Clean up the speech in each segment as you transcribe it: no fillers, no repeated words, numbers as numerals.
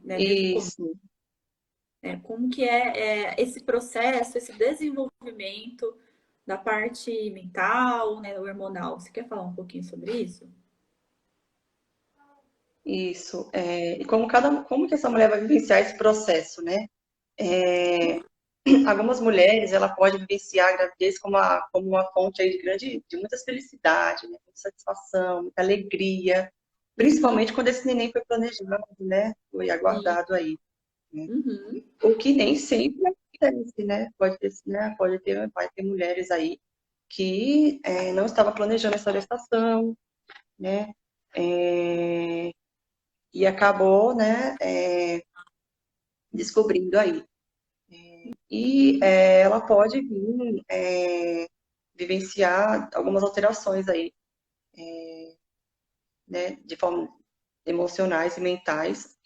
né, desde o começo, Isso, né, como que é esse processo, esse desenvolvimento da parte mental, né, hormonal. Você quer falar um pouquinho sobre isso? isso. E como que essa mulher vai vivenciar esse processo, né? Algumas mulheres, ela pode vivenciar a gravidez como uma fonte aí de muita felicidade, né? Muita satisfação, muita alegria, Uhum, principalmente quando esse neném foi planejado, né? Foi sim. aguardado aí, né? Uhum, O que nem sempre acontece, né? Vai ter mulheres aí que não estava planejando essa gestação, né? É, e acabou, né, descobrindo aí. E ela pode vir vivenciar algumas alterações aí, né, de forma emocionais e mentais,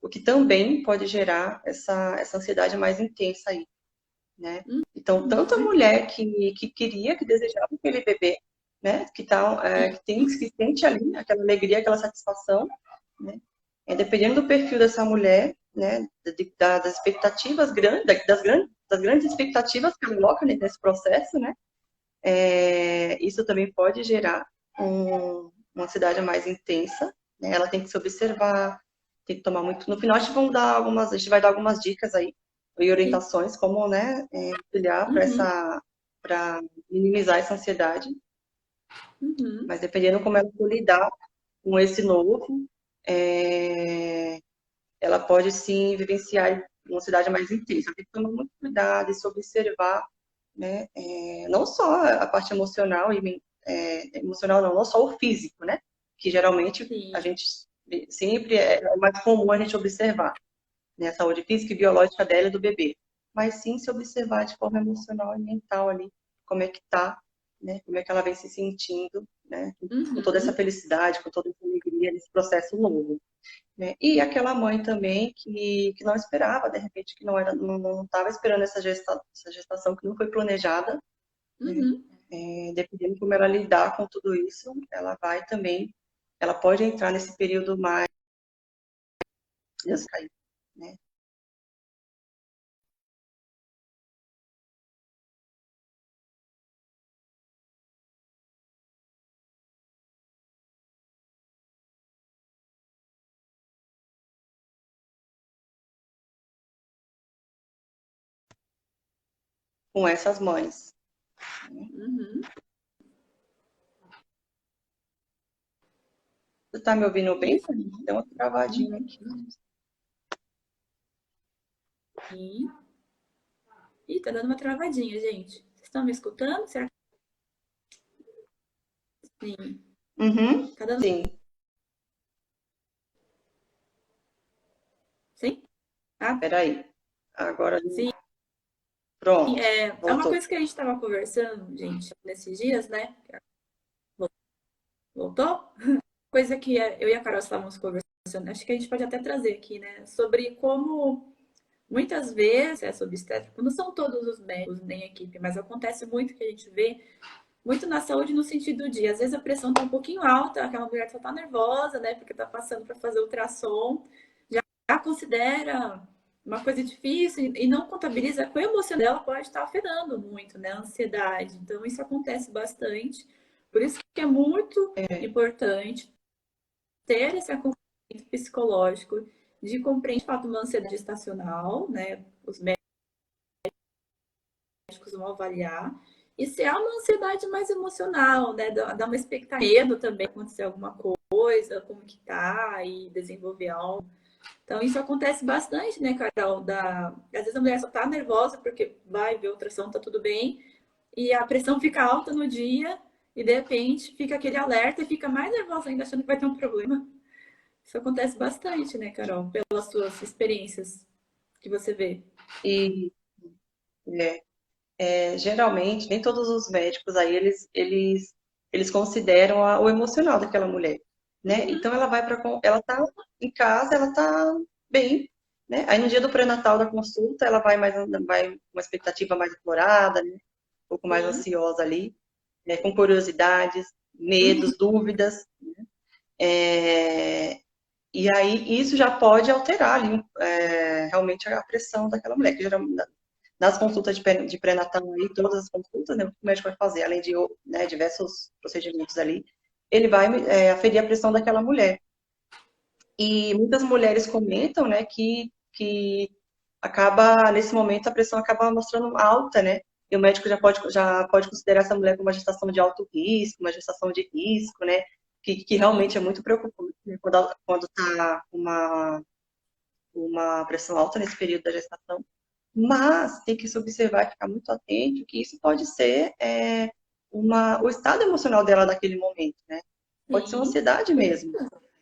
o que também pode gerar essa ansiedade mais intensa aí, né? Então, tanto a uhum, mulher que queria, que desejava aquele bebê, né, sim. que sente ali aquela alegria, aquela satisfação, né? Dependendo do perfil dessa mulher, né, das expectativas grandes, das grandes expectativas que ela coloca nesse processo, né, isso também pode gerar uma ansiedade mais intensa, né? Ela tem que se observar, tem que tomar muito. No final, a gente vai dar algumas dicas aí e Sim. orientações como, né, auxiliar Uhum, para minimizar essa ansiedade, uhum, mas dependendo como ela for lidar com esse novo, é, ela pode sim vivenciar uma ansiedade mais intensa. Tem que tomar muito cuidado e se observar, né? Não só a parte emocional emocional não só o físico, né? Que geralmente a sim. gente sempre é mais comum a gente observar, né? A saúde física e biológica dela e do bebê, mas sim se observar de forma emocional e mental ali, como é que tá, né? Como é que ela vem se sentindo, né? Com toda essa Uhum, felicidade, com toda essa alegria nesse processo novo, né? E aquela mãe também que não esperava, de repente, que não estava esperando essa gestação que não foi planejada, né? uhum. Dependendo de como ela lidar com tudo isso, ela pode entrar nesse período mais descaído, né? Com essas mães. Uhum. Você tá me ouvindo bem? Isso. Deu uma travadinha Uhum. aqui. Sim. Ih, tá dando uma travadinha, gente. Vocês estão me escutando? Será que sim? Uhum, Tá dando sim. sim? Ah, Peraí. Agora, sim. pronto. É uma Voltou. coisa que a gente estava conversando, gente, nesses dias, né? Voltou? Coisa que eu e a Carol estávamos conversando. Acho que a gente pode até trazer aqui, né? Sobre como muitas vezes essa obstétrica, não são todos os médicos nem a equipe, mas acontece muito que a gente vê muito na saúde no sentido de, às vezes a pressão tá um pouquinho alta, aquela mulher só tá nervosa, né? Porque tá passando para fazer ultrassom, já considera uma coisa difícil e não contabiliza que o emocional dela pode estar afetando muito, né? A ansiedade. Então, isso acontece bastante. Por isso que é muito importante ter esse acompanhamento psicológico de compreender de fato uma ansiedade estacional, né? Os médicos vão avaliar. E se há uma ansiedade mais emocional, né? Dá uma expectativa, medo também acontecer alguma coisa, como que tá, e desenvolver algo. Então, isso acontece bastante, né, Carol? Às vezes a mulher só tá nervosa porque vai ver ultrassom, tá tudo bem, e a pressão fica alta no dia, e de repente fica aquele alerta e fica mais nervosa ainda, achando que vai ter um problema. Isso acontece bastante, né, Carol? Pelas suas experiências que você vê. E é, geralmente, nem todos os médicos aí, eles consideram o emocional daquela mulher, né? Uhum, Então ela tá em casa, ela tá bem, né? Aí no dia do pré-natal da consulta, vai com uma expectativa mais aflorada, né? Um pouco mais sim. ansiosa ali, né? Com curiosidades, Uhum, medos, dúvidas. É, E aí isso já pode alterar ali, realmente a pressão daquela mulher, que geralmente nas consultas de pré-natal aí, todas as consultas, né, o que o médico vai fazer, além de, né, diversos procedimentos ali, ele vai aferir a pressão daquela mulher. E muitas mulheres comentam, né, que acaba, nesse momento, a pressão acaba mostrando alta, né? E o médico já pode considerar essa mulher como uma gestação de alto risco, uma gestação de risco, né? Que Sim, realmente é muito preocupante, né? Quando tá uma pressão alta nesse período da gestação. Mas tem que se observar e ficar muito atento que isso pode ser o estado emocional dela naquele momento, né? Pode ser uma sim, ansiedade mesmo,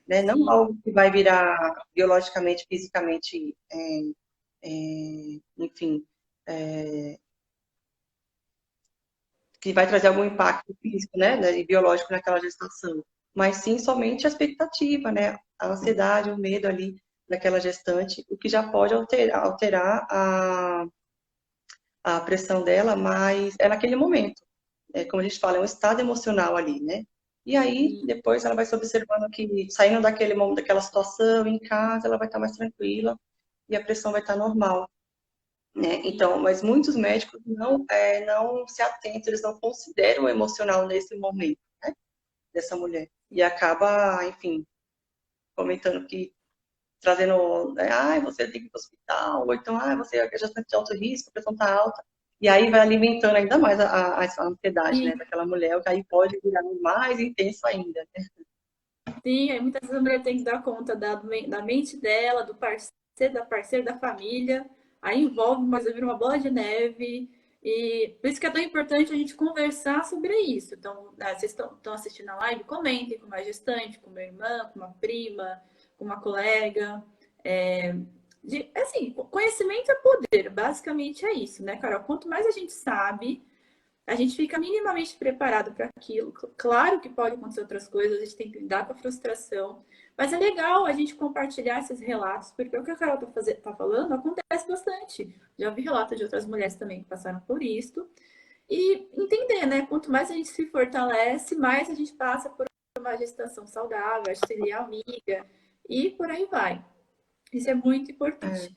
né? Não sim. algo que vai virar biologicamente, fisicamente, enfim, é, que vai trazer algum impacto físico, né, e biológico naquela gestação, mas sim somente a expectativa, né, a ansiedade, o medo ali daquela gestante, o que já pode alterar a pressão dela, mas é naquele momento. Como a gente fala, é um estado emocional ali, né? E aí, Sim. depois ela vai se observando que, saindo daquele momento, daquela situação, em casa, ela vai estar mais tranquila e a pressão vai estar normal, né? Sim. Então, mas muitos médicos não se atentam, eles não consideram o emocional nesse momento, né? Dessa mulher. E acaba, enfim, comentando que, trazendo, você tem que ir para o hospital, ou então, você é gestante de alto risco, a pressão está alta. E aí vai alimentando ainda mais a ansiedade, né, Sim, daquela mulher, o que aí pode virar mais intenso ainda, né? sim, aí muitas vezes a mulher tem que dar conta da mente dela, do parceiro, da parceira, da família. Aí envolve, mas vira uma bola de neve. E por isso que é tão importante a gente conversar sobre isso. Então, vocês estão assistindo a live, comentem com uma gestante, com uma irmã, com uma prima, com uma colega. É, assim, conhecimento é poder, basicamente é isso, né, Carol? Quanto mais a gente sabe, a gente fica minimamente preparado para aquilo. Claro que pode acontecer outras coisas, a gente tem que lidar com a frustração, mas é legal a gente compartilhar esses relatos, porque o que a Carol tá falando acontece bastante. Já vi relatos de outras mulheres também que passaram por isso. E entender, né? Quanto mais a gente se fortalece, mais a gente passa por uma gestação saudável, auxiliar amiga, e por aí vai. Isso é muito importante.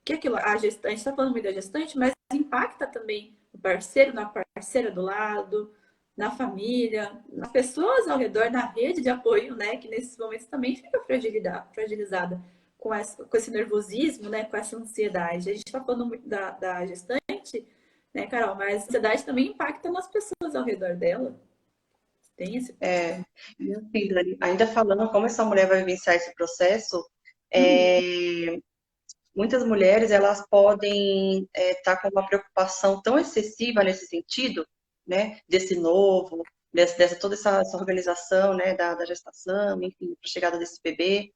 Que aquilo, a gente está falando muito da gestante, mas impacta também no parceiro, na parceira do lado, na família, nas pessoas ao redor, na rede de apoio, né? Que nesses momentos também fica fragilizada com esse nervosismo, né? Com essa ansiedade. A gente está falando muito da gestante, né, Carol? Mas a ansiedade também impacta nas pessoas ao redor dela. Tem esse ponto É, também. e assim, Dani, ainda falando como essa mulher vai vivenciar esse processo, Uhum, muitas mulheres elas podem estar com uma preocupação tão excessiva nesse sentido, né, desse novo, dessa toda essa organização, né, da gestação, enfim, para a chegada desse bebê,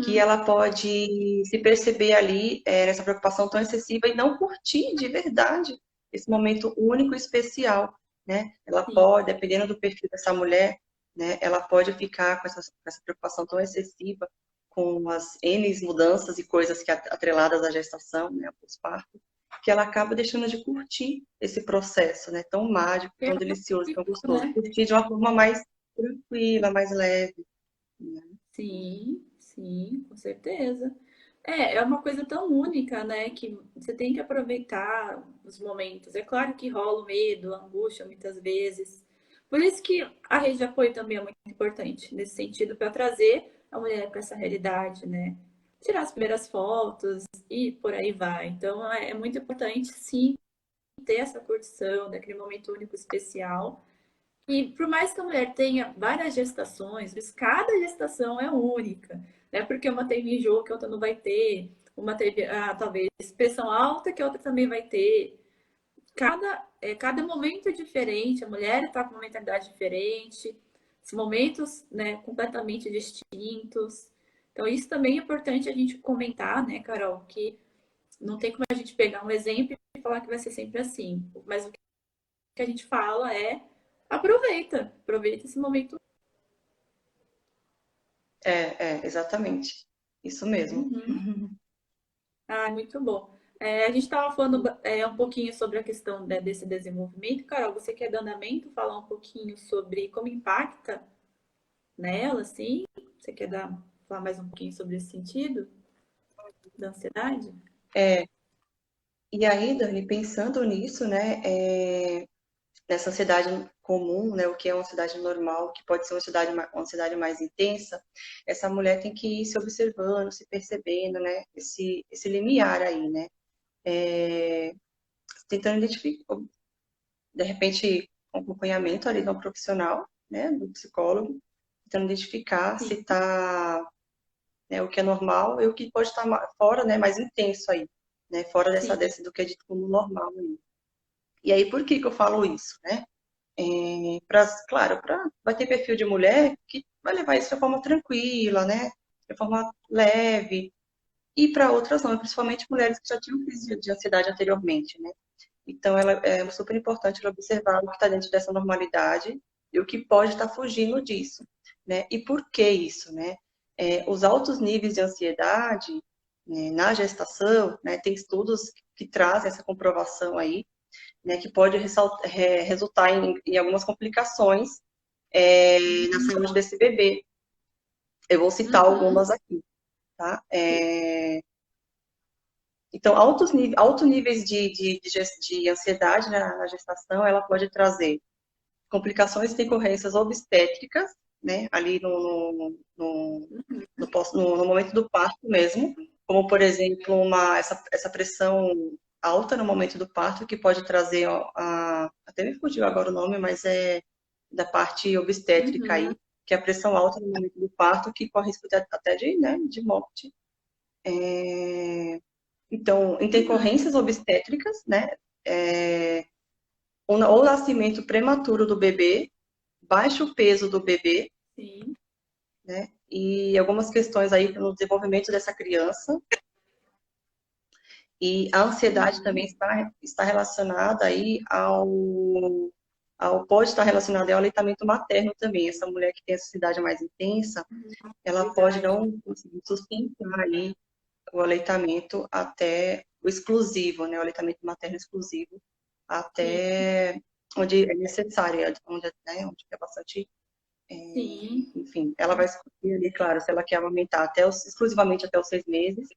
que uhum, ela pode se perceber ali nessa preocupação tão excessiva e não curtir de verdade esse momento único e especial, né? Ela sim. pode, dependendo do perfil dessa mulher, né, ela pode ficar com essa preocupação tão excessiva com as N mudanças e coisas que atreladas à gestação, né, ao pós-parto, que ela acaba deixando de curtir esse processo, né, tão mágico, É tão um delicioso, tão ciclo, gostoso, né? curtir de uma forma mais tranquila, mais leve, né? Sim, sim, com certeza. É uma coisa tão única, né, que você tem que aproveitar os momentos. É claro que rola o medo, a angústia muitas vezes. Por isso que a rede de apoio também é muito importante, nesse sentido, para trazer a mulher para essa realidade, né? Tirar as primeiras fotos e por aí vai. Então, é muito importante, sim, ter essa curtição, daquele momento único especial. E por mais que a mulher tenha várias gestações, mas cada gestação é única, né? Porque uma teve enjoo que a outra não vai ter, uma teve talvez pressão alta que a outra também vai ter. Cada momento é diferente, a mulher está com uma mentalidade diferente, os momentos, né, completamente distintos. Então, isso também é importante a gente comentar, né, Carol, que não tem como a gente pegar um exemplo e falar que vai ser sempre assim. Mas o que a gente fala é aproveita esse momento. Exatamente. Isso mesmo. Uhum. Muito bom. A gente estava falando um pouquinho sobre a questão, né, desse desenvolvimento. Carol, você quer dar andamento, falar um pouquinho sobre como impacta nela, assim? Você quer dar? falar mais um pouquinho sobre esse sentido da ansiedade? É, e aí, Dani, pensando nisso, né, nessa ansiedade comum, né, o que é uma ansiedade normal, que pode ser uma ansiedade mais intensa, essa mulher tem que ir se observando, se percebendo, né, esse limiar aí, né, é, tentando identificar, de repente, um acompanhamento ali de um profissional, né, do psicólogo, tentando identificar se Sim, está, né, o que é normal e o que pode estar fora, né, mais intenso aí, né, fora sim. desse do que é dito como normal aí. E aí, por que que eu falo isso, né? Claro, vai ter perfil de mulher que vai levar isso de forma tranquila, né? De forma leve. E para outras não, principalmente mulheres que já tinham crise de ansiedade anteriormente, né? Então, é super importante ela observar o que está dentro dessa normalidade e o que pode estar fugindo disso, né? E por que isso, né? Os altos níveis de ansiedade, né, na gestação, né, tem estudos que trazem essa comprovação aí, né, que pode resultar em algumas complicações na saúde desse bebê. Eu vou citar Uhum. algumas aqui, tá? Então, altos níveis de ansiedade na gestação, ela pode trazer complicações e decorrências obstétricas, né, ali no momento do parto mesmo, como, por exemplo, essa pressão alta no momento do parto, que pode trazer, até me fugiu agora o nome, mas é da parte obstétrica Uhum. aí, que é a pressão alta no momento do parto, que corre risco até né, de morte. Então, Uhum. intercorrências obstétricas, né, ou nascimento prematuro do bebê, baixo peso do bebê, Sim. né, e algumas questões aí no desenvolvimento dessa criança. E a ansiedade Uhum. também está relacionada aí pode estar relacionada ao aleitamento materno também. Essa mulher que tem essa ansiedade mais intensa, ela pode Verdade. não conseguir sustentar aí o aleitamento até o exclusivo, né? O aleitamento materno exclusivo Sim. até onde é necessário, onde é bastante, Sim. enfim, ela vai escolher ali, claro, se ela quer amamentar exclusivamente até os 6 meses,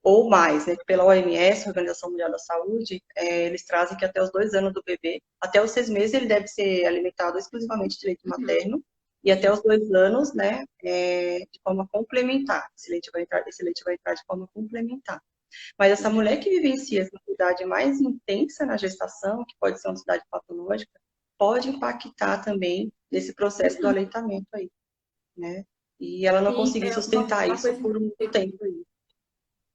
ou mais, né? Pela OMS, Organização Mundial da Saúde, eles trazem que até os 2 anos do bebê, até os 6 meses, ele deve ser alimentado exclusivamente de leite Uhum. materno, e até Sim. os 2 anos, né, de forma complementar. Esse leite vai entrar de forma complementar. Mas essa Sim. mulher que vivencia essa ansiedade mais intensa na gestação, que pode ser uma ansiedade patológica, pode impactar também nesse processo do Uhum. aleitamento aí, né? E ela não Sim, conseguir é sustentar uma isso coisa. por muito tempo aí.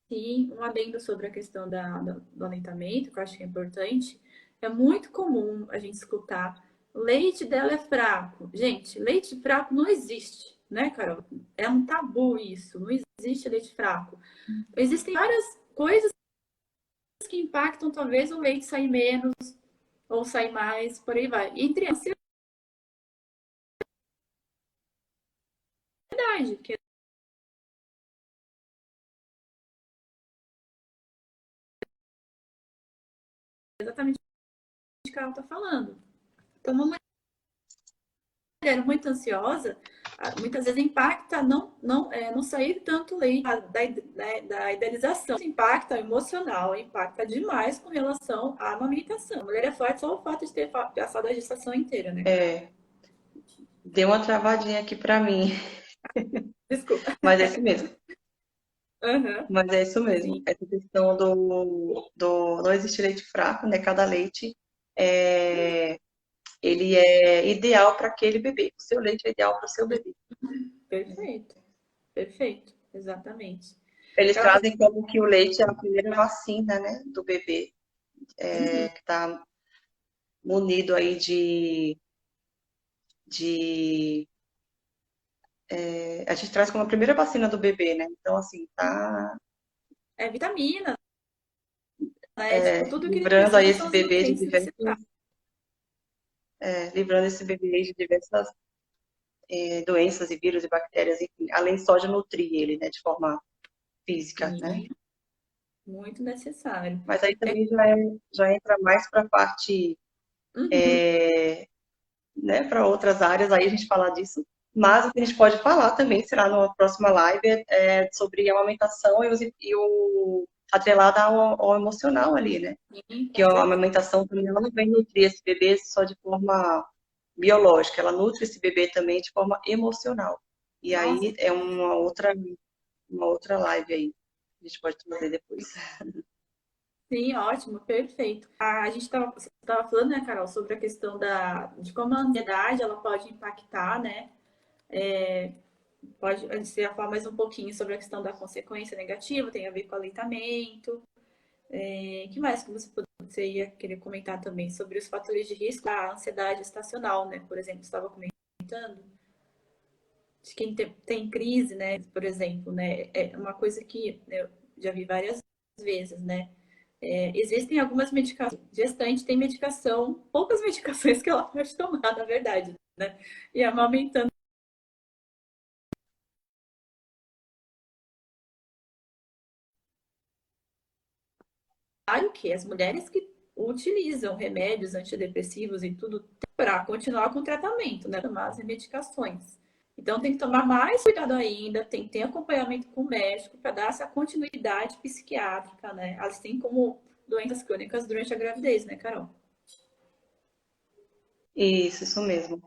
Sim, um adendo sobre a questão do aleitamento, que eu acho que é importante. É muito comum a gente escutar: o leite dela é fraco. Gente, leite fraco não existe, né, Carol? É um tabu isso. Não existe leite fraco. Existem várias coisas que impactam, talvez, o leite sair menos ou sair mais, por aí vai. Entre a ansiedade, que é exatamente o que ela está falando. Então, uma mulher muito ansiosa, muitas vezes impacta não sair tanto leite da idealização. Isso impacta o emocional, impacta demais com relação à amamentação. A mulher é forte só o fato de ter passado a gestação inteira, né, Carol? É, deu uma travadinha aqui para mim, Desculpa. mas é isso mesmo. Uhum. Mas é isso mesmo. Sim. Essa questão do não existe leite fraco, né? Cada leite é, ele é ideal para aquele bebê. O seu leite é ideal para o seu bebê. Perfeito. Perfeito. Exatamente. Eles Ela tá... trazem como que o leite é a primeira vacina, né, do bebê, Uhum. que está munido aí de a gente traz como a primeira vacina do bebê, né? Então, assim, tá É vitamina, né? Tipo, tudo que ele livrando aí precisa são esse os bebê de nutrientes diversas, necessários. livrando esse bebê de diversas doenças e vírus e bactérias, enfim, além só de nutrir ele, né, de forma física, né? Sim, muito necessário. Mas aí É, também já entra mais para a parte, uhum. né, para outras áreas, aí a gente falar disso, Mas o que a gente pode falar também será numa próxima live sobre a amamentação e o atrelado ao emocional ali, né? Sim, Que com a certeza. amamentação também ela não vem nutrir esse bebê só de forma biológica, ela nutre esse bebê também de forma emocional. E Nossa, aí é uma outra live aí. A gente pode trazer depois. sim, ótimo, perfeito. A gente estava falando, né, Carol, sobre a questão de como a ansiedade ela pode impactar, né? Pode a gente ia falar mais um pouquinho sobre a questão da consequência negativa, tem a ver com o aleitamento. Que mais que você ia querer comentar também sobre os fatores de risco da ansiedade estacional, né? Por exemplo, você estava comentando de quem tem crise, né? Por exemplo, né? É uma coisa que eu já vi várias vezes, né? Existem algumas medicações. Gestante tem medicação, poucas medicações que ela pode tomar, na verdade, né? E amamentando. Claro que as mulheres que utilizam remédios antidepressivos e tudo para continuar com o tratamento, né? Tomar as medicações. Então tem que tomar mais cuidado ainda, tem que ter acompanhamento com o médico para dar essa continuidade psiquiátrica, né? Assim como doenças crônicas durante a gravidez, né, Carol? Isso mesmo.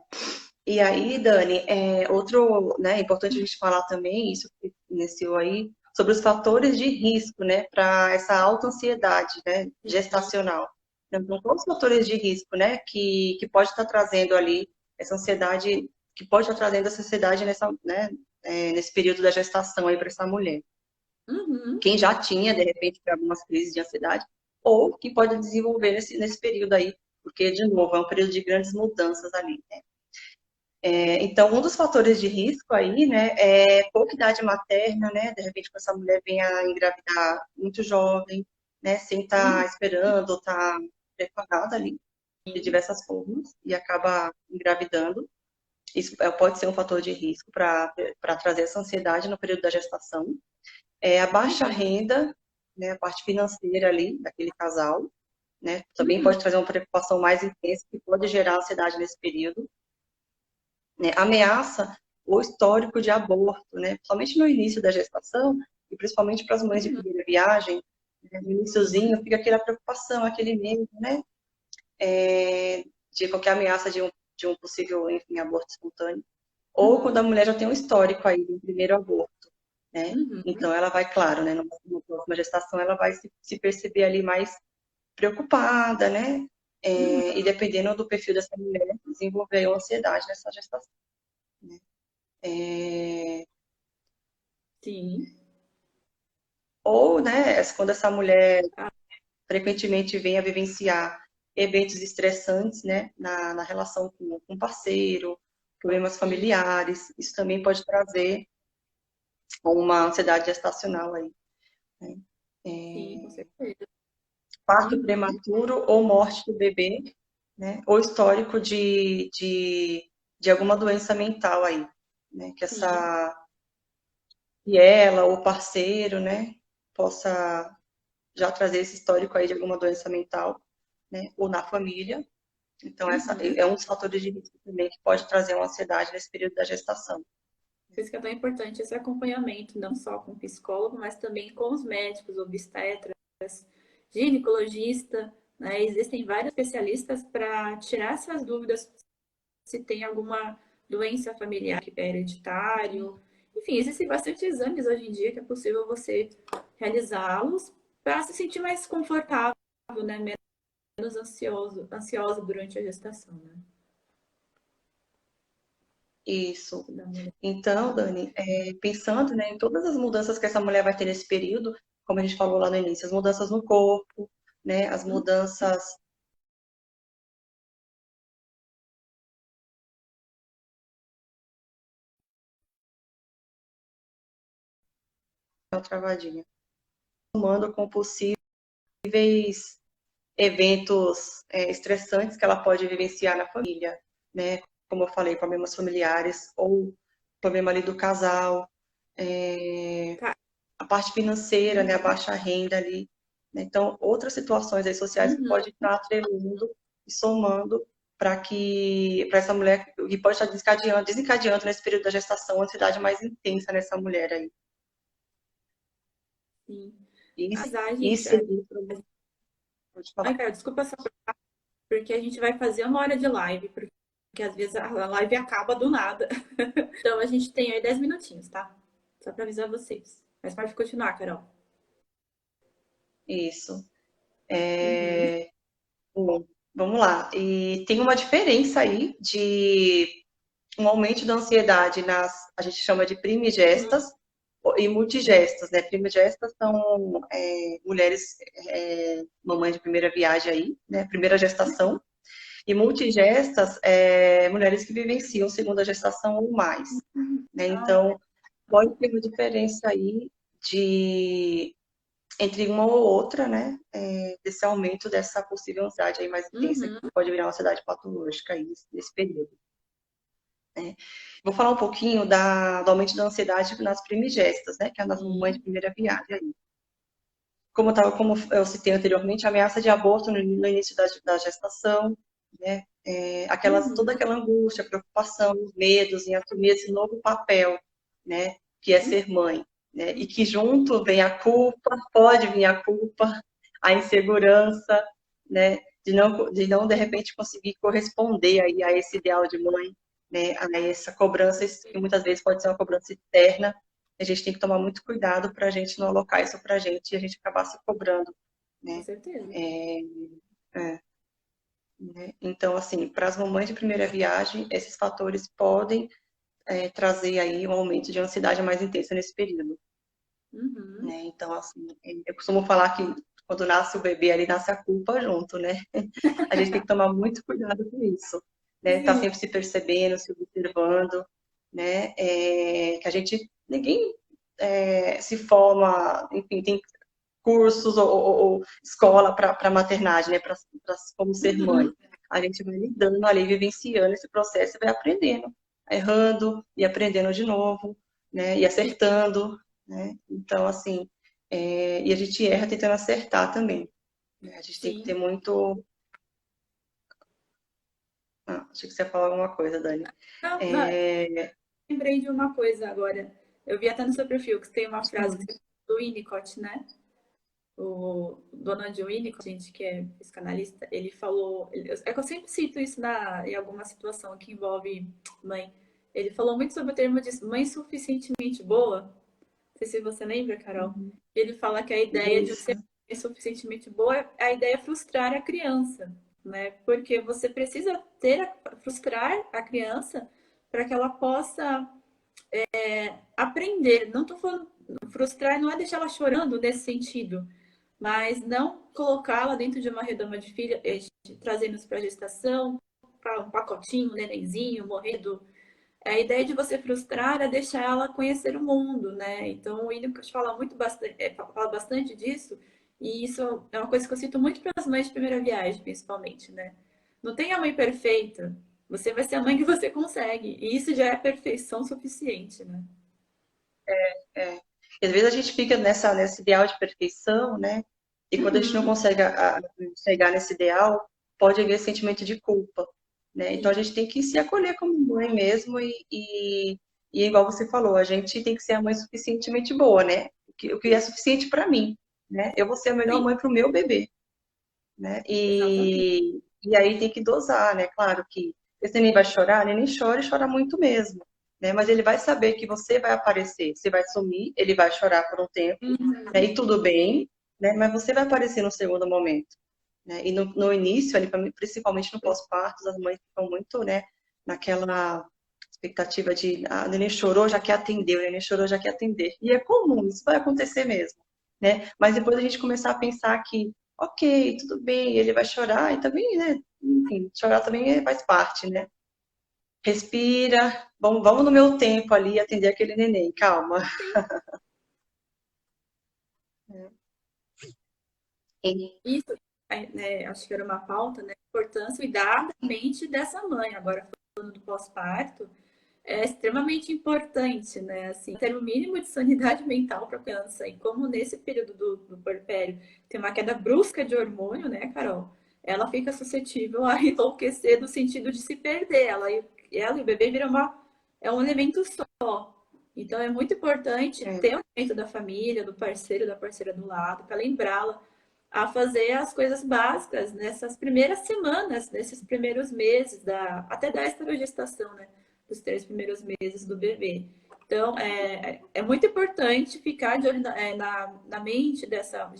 E aí, Dani, outro, né, importante a gente falar também, isso que iniciou aí, sobre os fatores de risco, né, para essa alta ansiedade, né, gestacional. Então, quais os fatores de risco, né, que pode estar trazendo ali essa ansiedade, que pode estar trazendo essa ansiedade nesse período da gestação aí para essa mulher? Uhum, Quem já tinha, de repente, algumas crises de ansiedade, ou que pode desenvolver nesse período aí, porque, de novo, é um período de grandes mudanças ali, né? Então, um dos fatores de risco aí, né, é pouca idade materna, né, de repente, quando essa mulher vem a engravidar muito jovem, né, sem estar uhum, esperando ou estar preparada ali, de sim, diversas formas, e acaba engravidando. Isso pode ser um fator de risco para trazer essa ansiedade no período da gestação. A baixa uhum, renda, né, a parte financeira ali daquele casal, né, também uhum, pode trazer uma preocupação mais intensa que pode gerar ansiedade nesse período, né, ameaça ou histórico de aborto, né, somente no início da gestação e principalmente para as mães de uhum, primeira viagem, né, no iniciozinho fica aquela preocupação, aquele medo, né, de qualquer ameaça de um possível, enfim, aborto espontâneo, ou quando a uhum, mulher já tem um histórico aí do primeiro aborto, né, uhum, então ela vai, claro, né, numa próxima gestação ela vai se perceber ali mais preocupada, né, uhum, e dependendo do perfil dessa mulher, desenvolver ansiedade nessa gestação, né. É, sim, ou, né, quando essa mulher ah, frequentemente vem a vivenciar eventos estressantes, né, na relação com o parceiro, problemas sim, familiares, isso também pode trazer uma ansiedade gestacional aí, né? sim, com certeza. Parto Uhum, prematuro ou morte do bebê, né, ou histórico de alguma doença mental aí, né, sim, que ela ou o parceiro, né, possa já trazer esse histórico aí de alguma doença mental, né, ou na família. Então, essa uhum. é um dos fatores de risco também que pode trazer uma ansiedade nesse período da gestação. Por isso que é tão importante esse acompanhamento, não só com o psicólogo, mas também com os médicos, obstetras, ginecologista, né? Existem vários especialistas para tirar essas dúvidas se tem alguma doença familiar que é hereditário. Enfim, existem bastante exames hoje em dia que é possível você realizá-los para se sentir mais confortável, né? Menos ansiosa durante a gestação, né? Isso. Da mulher. Então, Dani, pensando, né, em todas as mudanças que essa mulher vai ter nesse período, como a gente falou lá no início, as mudanças no corpo, né, as Hum, mudanças na travadinha, somando com possíveis eventos estressantes que ela pode vivenciar na família, né, como eu falei, problemas familiares ou problema ali do casal, tá. a parte financeira, né, a Uhum. baixa renda ali, né? Então, outras situações aí sociais que Uhum. pode estar atrelando e somando para essa mulher, que pode estar desencadeando nesse período da gestação, uma ansiedade mais intensa nessa mulher aí. Sim. Isso, Mas a gente. isso, pode Ai, falar. cara, desculpa só, porque a gente vai fazer 1 hora de live, porque às vezes a live acaba do nada. Então a gente tem aí 10 minutinhos, tá? Só pra avisar vocês. Mas pode continuar, Carol. Isso. Uhum. Bom, vamos lá. E tem uma diferença aí de um aumento da ansiedade a gente chama de primigestas e multigestas, né? Primigestas são mulheres, mamães de primeira viagem aí, né? Primeira gestação. E multigestas, mulheres que vivenciam segunda gestação ou mais, né? Ah, Então, pode ter uma diferença aí entre uma ou outra, né? Desse aumento dessa possível ansiedade aí mais intensa, que uhum. pode virar uma ansiedade patológica aí nesse período. Né? Vou falar um pouquinho do aumento da ansiedade nas primigestas, né? Que é nas mamães de Sim. primeira viagem aí. Como eu citei anteriormente, a ameaça de aborto no início da gestação, né? Toda Uhum. aquela angústia, preocupação, os medos em assumir esse novo papel, né? Que é ser mãe, né? E que junto vem a culpa, pode vir a culpa, a insegurança, né? De não de repente conseguir corresponder aí a esse ideal de mãe, né? A essa cobrança que muitas vezes pode ser uma cobrança externa. A gente tem que tomar muito cuidado para a gente não alocar isso para a gente e a gente acabar se cobrando, Com né? certeza. É, é, né? Então, assim, para as mamães de primeira viagem, esses fatores podem trazer aí um aumento de ansiedade mais intensa nesse período, Uhum. né? Então, assim, eu costumo falar que quando nasce o bebê, ali nasce a culpa junto, né? A gente tem que tomar muito cuidado com isso, né? Tá Sim. sempre se percebendo, se observando, né? Que a gente, ninguém se forma, enfim, tem cursos ou escola para maternagem, né? Como ser mãe. Uhum. A gente vai lidando ali, vivenciando esse processo e vai aprendendo, errando e aprendendo de novo, né? E acertando, né? Então, assim, e a gente erra tentando acertar também, né? A gente tem que ter Sim. muito. Achei que você ia falar alguma coisa, Dani. Não, não, É, lembrei de uma coisa agora. Eu vi até no seu perfil que tem uma frase que sim, você falou do Winnicott, né? O Donald Winnicott, gente que é psicanalista, ele falou. É que eu sempre cito isso em alguma situação que envolve mãe. Ele falou muito sobre o termo de mãe suficientemente boa. Não sei se você lembra, Carol. Ele fala que a ideia de isso, ser mãe suficientemente boa é a ideia é frustrar a criança, né? Porque você precisa frustrar a criança para que ela possa aprender. Não estou falando frustrar, não é deixar ela chorando nesse sentido, mas não colocá-la dentro de uma redoma de filha, trazendo para a gestação, um pacotinho, um nenenzinho, morrendo. A ideia de você frustrar é deixar ela conhecer o mundo, né? Então, o Winnicott fala fala bastante disso, e isso é uma coisa que eu cito muito para as mães de primeira viagem, principalmente, né? Não tem a mãe perfeita, você vai ser a mãe que você consegue, e isso já é perfeição suficiente, né? é. E às vezes a gente fica nesse ideal de perfeição, né? E quando a gente não Uhum, consegue chegar nesse ideal, pode haver sentimento de culpa, né? Então a sim, gente tem que se acolher como mãe mesmo e igual você falou, a gente tem que ser a mãe suficientemente boa, né? O que é suficiente para mim, né? Eu vou ser a melhor sim, mãe para o meu bebê, né? exatamente. E aí tem que dosar, né? Claro que esse neném vai chorar, neném chora e chora muito mesmo, né? Mas ele vai saber que você vai aparecer, você vai sumir, ele vai chorar por um tempo, né? Uhum, E tudo bem, né? Mas você vai aparecer no segundo momento, né? E no início, ali, principalmente no pós-parto, as mães ficam muito, né? Naquela expectativa de, o neném chorou, já quer atender, o neném chorou, já quer atender. E é comum, isso vai acontecer mesmo, né? Mas depois a gente começar a pensar que, ok, tudo bem, ele vai chorar, e também, né? Enfim, chorar também faz parte, né? Respira, vamos no meu tempo ali atender aquele neném, calma. sim. E- Isso, né, acho que era uma pauta, né? Importância e da mente dessa mãe. Agora, falando do pós-parto, é extremamente importante, né? Assim, ter o mínimo de sanidade mental para a criança. E como nesse período do puerpério tem uma queda brusca de hormônio, né, Carol? ela fica suscetível a enlouquecer no sentido de se perder. Ela e o bebê viram é um elemento só. Então é muito importante ter o elemento da família, do parceiro, da parceira do lado, para lembrá-la a fazer as coisas básicas nessas primeiras semanas, nesses primeiros meses, até da esterogestação, né? Dos 3 primeiros meses do bebê. Então, é muito importante ficar de olho na mente dessa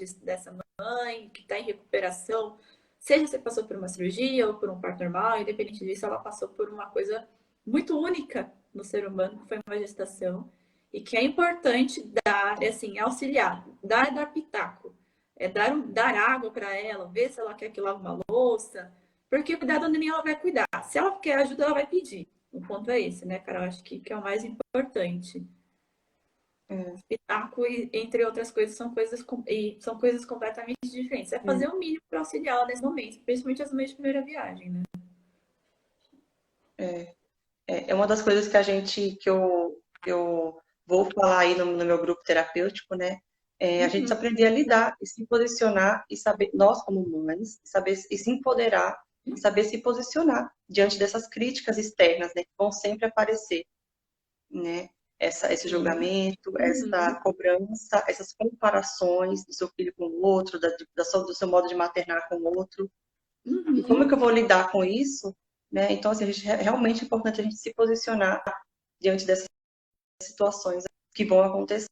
mãe que está em recuperação, seja você passou por uma cirurgia ou por um parto normal, independente disso, ela passou por uma coisa muito única no ser humano, que foi uma gestação, e que é importante dar, assim, auxiliar, dar pitaco, dar água para ela, ver se ela quer que lave uma louça, porque cuidar da neném ela vai cuidar. Se ela quer ajuda, ela vai pedir. O ponto é esse, né, Carol? Acho que é o mais importante. Pitaco, entre outras coisas, são coisas completamente diferentes. É fazer o mínimo para auxiliar nesse momento, principalmente as mães de primeira viagem, né? É uma das coisas que eu vou falar aí no meu grupo terapêutico, né? A gente aprender a lidar e se posicionar e saber, nós como mães, saber e se empoderar e saber se posicionar diante dessas críticas externas, né? Que vão sempre aparecer, né? Esse julgamento, essa cobrança, essas comparações do seu filho com o outro, do seu modo de maternar com o outro. E como é que eu vou lidar com isso? Né? Então, assim, realmente é importante a gente se posicionar diante dessas situações que vão acontecer.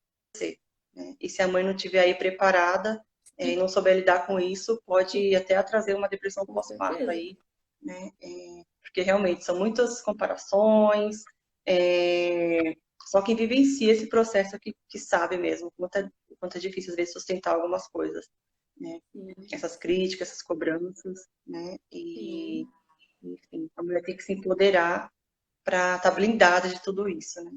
Né? E se a mãe não estiver aí preparada e não souber lidar com isso, pode até trazer uma depressão pós-parto aí. Né? Porque realmente são muitas comparações. Só quem vivencia esse processo que sabe mesmo quanto é difícil às vezes sustentar algumas coisas. Né? Essas críticas, essas cobranças, né? E, enfim, a mulher tem que se empoderar para estar blindada de tudo isso, né?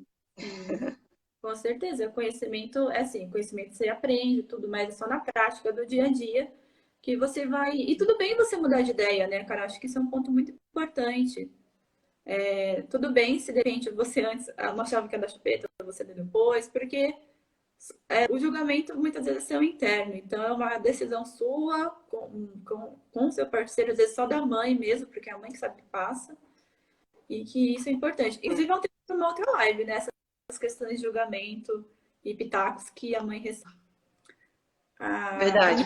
Com certeza, conhecimento é assim, conhecimento você aprende, tudo, mas é só na prática do dia a dia que você vai. E tudo bem você mudar de ideia, né, cara? Acho que isso é um ponto muito importante. Tudo bem se de repente você antes não achava que era da chupeta, você depois, porque o julgamento muitas vezes é seu interno, então é uma decisão sua com o seu parceiro, às vezes só da mãe mesmo, porque é a mãe que sabe o que passa, e que isso é importante. Inclusive, vamos ter uma outra live, né? Essas questões de julgamento e pitacos que a mãe recebe. Verdade.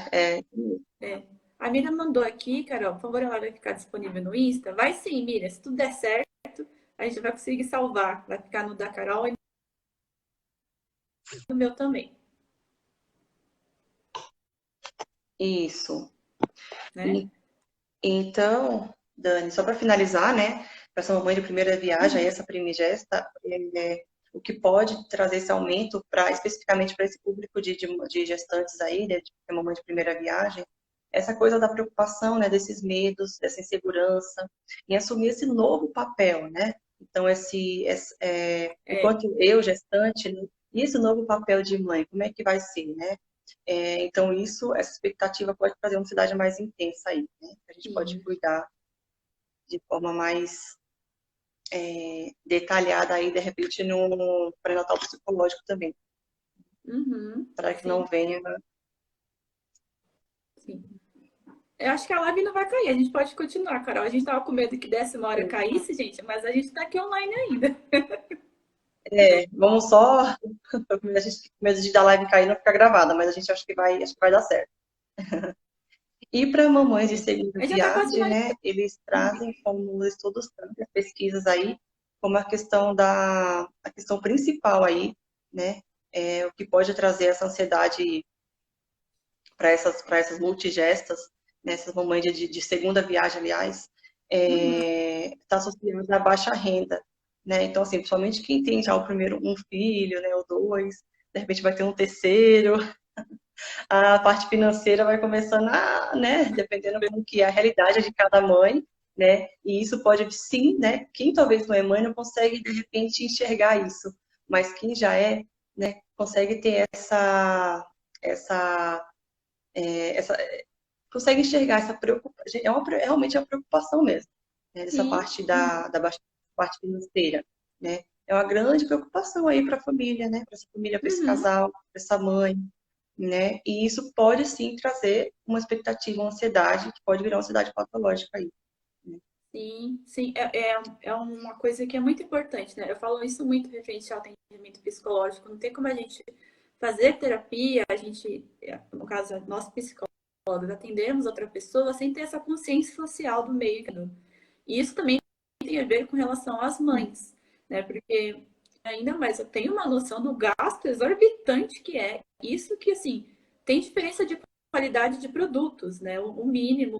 A Miriam mandou aqui, Carol, por favor, ela vai ficar disponível no Insta? Vai sim, Miriam, se tudo der certo, a gente vai conseguir salvar. Vai ficar no da Carol e no meu também. Isso. Né? Então, Dani, só para finalizar, né? Para essa mamãe de primeira viagem, essa primigesta, o que pode trazer esse aumento especificamente para esse público de gestantes aí, né, de mamãe de primeira viagem, essa coisa da preocupação, né, desses medos, dessa insegurança, em assumir esse novo papel, né? Então, enquanto eu, gestante, né, e esse novo papel de mãe, como é que vai ser, né? Então, essa expectativa pode trazer uma ansiedade mais intensa aí, né? A gente pode cuidar de forma mais detalhada aí, de repente, no pré-natal psicológico também, para que não venha... Sim. Eu acho que a live não vai cair, a gente pode continuar, Carol. A gente tava com medo que desse uma hora caísse, gente, mas a gente tá aqui online ainda. Vamos só... A gente tem medo de dar live cair e não ficar gravada, mas a gente acha que vai dar certo. E para mamães de segunda viagem, né, eles trazem como os estudos, as pesquisas aí, como a questão principal aí, né, o que pode trazer essa ansiedade para essas multigestas, né, essas mamães de segunda viagem, aliás, está associada à baixa renda, né, então assim, principalmente quem tem já um filho, né, ou dois, de repente vai ter um terceiro, a parte financeira vai começando né, dependendo como que é a realidade de cada mãe, né, e isso pode, sim, né, quem talvez não é mãe não consegue, de repente, enxergar isso, mas quem já é, né, consegue ter consegue enxergar essa preocupação, realmente é uma preocupação mesmo, né, dessa parte da parte financeira, né, é uma grande preocupação aí para a família, né, para essa família, para esse casal, para essa mãe, né? E isso pode sim trazer uma expectativa, uma ansiedade, que pode virar uma ansiedade patológica aí. Sim, sim, é uma coisa que é muito importante, né? Eu falo isso muito referente ao atendimento psicológico. Não tem como a gente fazer terapia, a gente, no caso, nós psicólogos, atendemos outra pessoa sem ter essa consciência social do meio. E isso também tem a ver com relação às mães, né? Porque ainda mais eu tenho uma noção do gasto exorbitante que é. Isso que, assim, tem diferença de qualidade de produtos, né? O mínimo